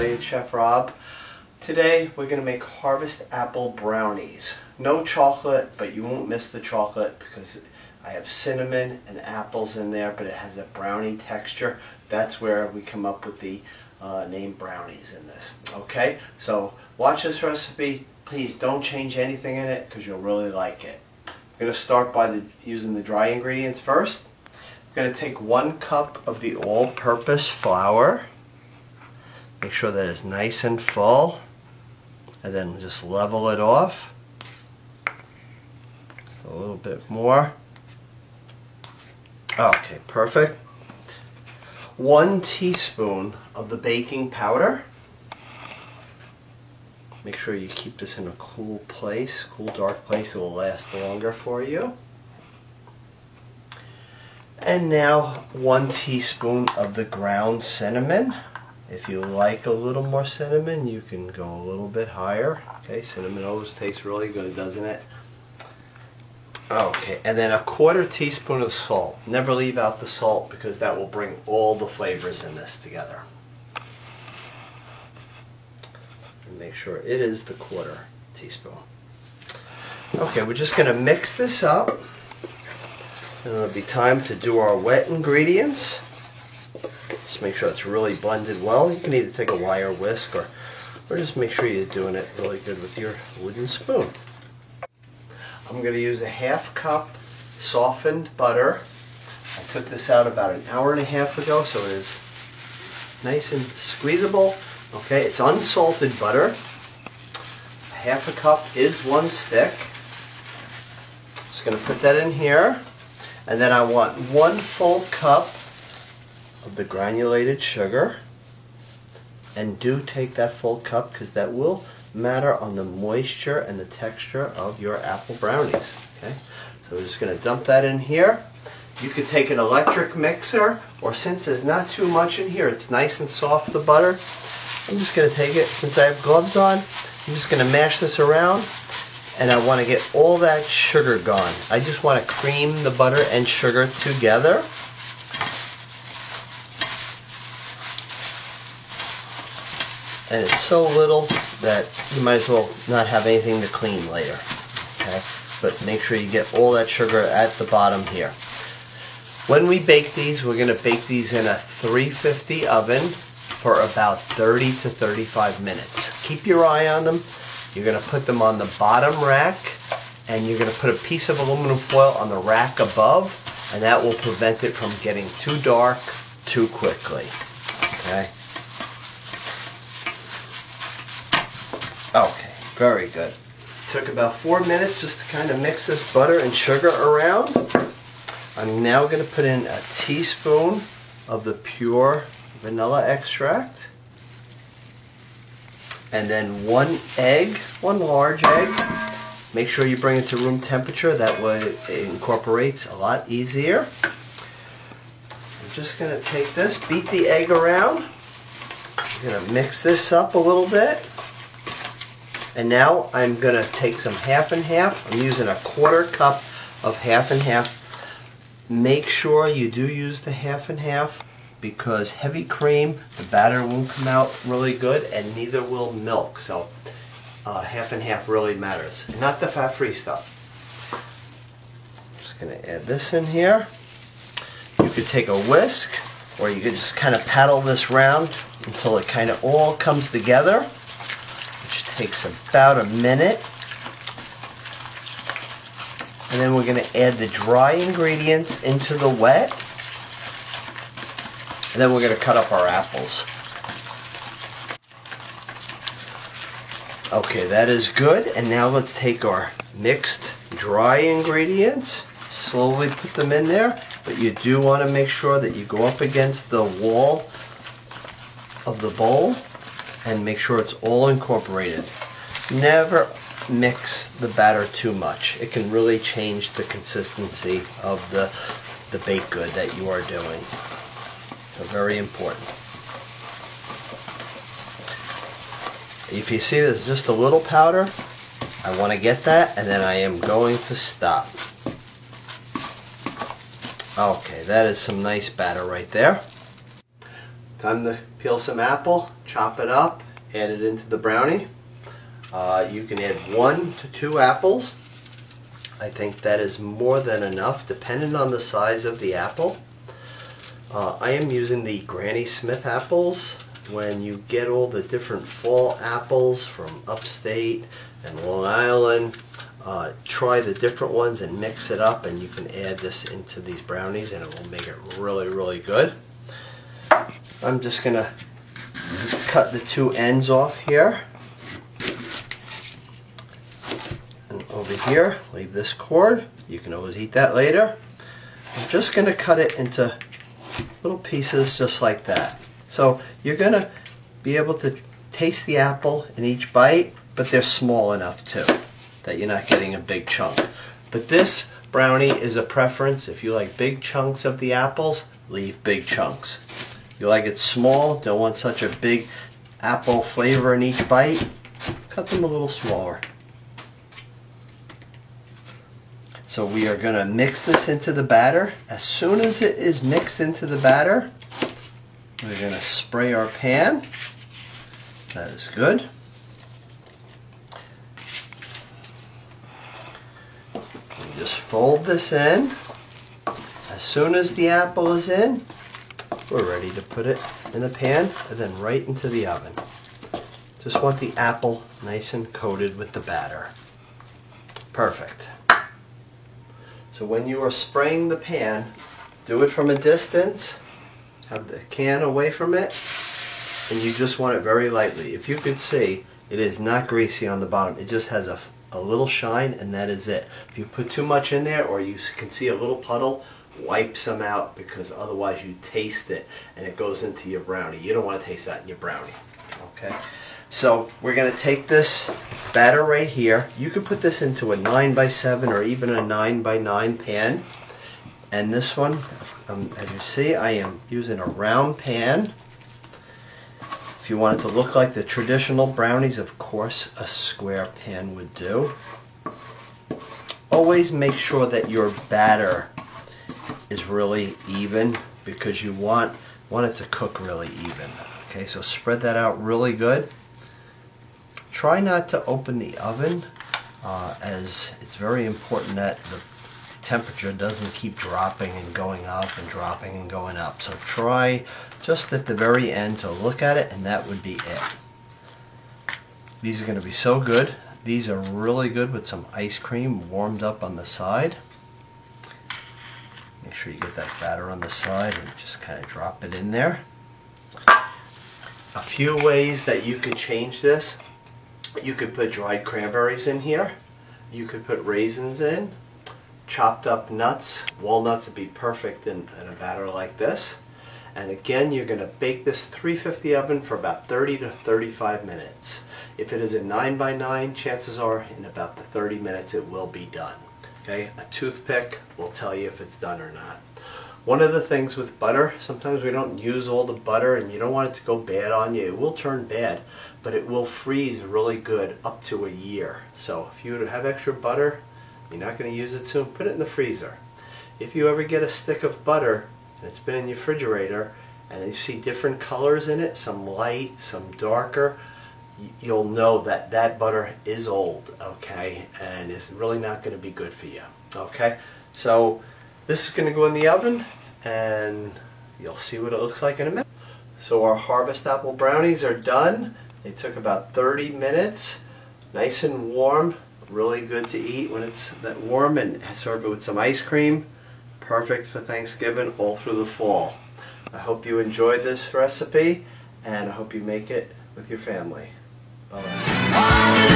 everybody, it's Chef Rob. Today we're going to make harvest apple brownies. No chocolate, but you won't miss the chocolate because I have cinnamon and apples in there, but it has a brownie texture. That's where we come up with the name Brownies in this. Okay, so watch this recipe. Please don't change anything in it because you'll really like it. We're going to start by using the dry ingredients first. I'm going to take 1 cup of the all-purpose flour. Make sure that it's nice and full, and then just level it off. Just a little bit more. Okay, perfect. 1 teaspoon of the baking powder. Make sure you keep this in a cool place, cool dark place. It will last longer for you. And now 1 teaspoon of the ground cinnamon. If you like a little more cinnamon, you can go a little bit higher. Okay, cinnamon always tastes really good, doesn't it? Okay, and then 1/4 teaspoon of salt. Never leave out the salt because that will bring all the flavors in this together. And make sure it is the 1/4 teaspoon. Okay, we're just going to mix this up. And it'll be time to do our wet ingredients. Just make sure it's really blended well. You can either take a wire whisk or just make sure you're doing it really good with your wooden spoon. I'm going to use a 1/2 cup softened butter. I took this out about an hour and a half ago, so it is nice and squeezable. Okay, it's unsalted butter. 1/2 cup is 1 stick. Just going to put that in here. And then I want 1 full cup of the granulated sugar, and do take that full cup because that will matter on the moisture and the texture of your apple brownies. Okay, so we're just going to dump that in here. You could take an electric mixer, or since there's not too much in here, it's nice and soft, the butter. I'm just going to take it, since I have gloves on, I'm just going to mash this around, and I want to get all that sugar gone. I just want to cream the butter and sugar together. And it's so little that you might as well not have anything to clean later. Okay? But make sure you get all that sugar at the bottom here. When we bake these, we're going to bake these in a 350 oven for about 30 to 35 minutes. Keep your eye on them. You're going to put them on the bottom rack, and you're going to put a piece of aluminum foil on the rack above, and that will prevent it from getting too dark too quickly. Okay? Okay, very good. Took about 4 minutes just to kind of mix this butter and sugar around. I'm now going to put in a teaspoon of the pure vanilla extract. And then 1 egg, 1 large egg. Make sure you bring it to room temperature, that way it incorporates a lot easier. I'm just going to take this, beat the egg around. I'm going to mix this up a little bit. And now I'm going to take some half and half. I'm using 1/4 cup of half and half. Make sure you do use the half and half, because heavy cream, the batter won't come out really good, and neither will milk. So half and half really matters. Not the fat-free stuff. Just going to add this in here. You could take a whisk, or you could just kind of paddle this round until it kind of all comes together, which takes about a minute. And then we're going to add the dry ingredients into the wet. And then we're going to cut up our apples. Okay, that is good. And now let's take our mixed dry ingredients. Slowly put them in there. But you do want to make sure that you go up against the wall of the bowl and make sure it's all incorporated. Never mix the batter too much. It can really change the consistency of the baked good that you are doing. So very important. If you see there's just a little powder, I want to get that, and then I am going to stop. Okay, that is some nice batter right there. Time to peel some apple, chop it up, add it into the brownie. You can add 1 to 2 apples. I think that is more than enough, depending on the size of the apple. I am using the Granny Smith apples. When you get all the different fall apples from upstate and Long Island, try the different ones and mix it up, and you can add this into these brownies and it will make it really, really good. I'm just going to cut the 2 ends off here. And over here, leave this cord. You can always eat that later. I'm just going to cut it into little pieces just like that. So you're going to be able to taste the apple in each bite, but they're small enough too that you're not getting a big chunk. But this brownie is a preference. If you like big chunks of the apples, leave big chunks. You like it small, don't want such a big apple flavor in each bite, cut them a little smaller. So we are going to mix this into the batter. As soon as it is mixed into the batter, we're going to spray our pan. That is good. We just fold this in. As soon as the apple is in, we're ready to put it in the pan and then right into the oven. Just want the apple nice and coated with the batter. Perfect. So when you are spraying the pan, do it from a distance. Have the can away from it, and you just want it very lightly. If you could see, it is not greasy on the bottom. It just has a little shine, and that is it. If you put too much in there, or you can see a little puddle, wipe some out, because otherwise you taste it and it goes into your brownie. You don't want to taste that in your brownie. Okay, so we're going to take this batter right here. You could put this into a 9x7 or even a 9x9 pan. And this one, as you see, I am using a round pan. If you want it to look like the traditional brownies, of course, a square pan would do. Always make sure that your batter is really even, because you want it to cook really even. Okay, so spread that out really good. Try not to open the oven, as it's very important that the temperature doesn't keep dropping and going up and dropping and going up. So try just at the very end to look at it, and that would be it. These are going to be so good. These are really good with some ice cream warmed up on the side. Make sure you get that batter on the side and just kind of drop it in there. A few ways that you could change this. You could put dried cranberries in here. You could put raisins in. Chopped up nuts. Walnuts would be perfect in a batter like this. And again, you're going to bake this 350 oven for about 30 to 35 minutes. If it is a 9x9, chances are in about the 30 minutes it will be done. Okay, a toothpick will tell you if it's done or not. One of the things with butter, sometimes we don't use all the butter and you don't want it to go bad on you. It will turn bad, but it will freeze really good up to a year. So if you have extra butter, you're not going to use it soon, put it in the freezer. If you ever get a stick of butter and it's been in your refrigerator and you see different colors in it, some light, some darker, you'll know that that butter is old, okay, and is really not going to be good for you. Okay, so this is going to go in the oven and you'll see what it looks like in a minute. So our harvest apple brownies are done. They took about 30 minutes, nice and warm, really good to eat when it's that warm, and serve it with some ice cream. Perfect for Thanksgiving all through the fall. I hope you enjoyed this recipe, and I hope you make it with your family. Bye-bye.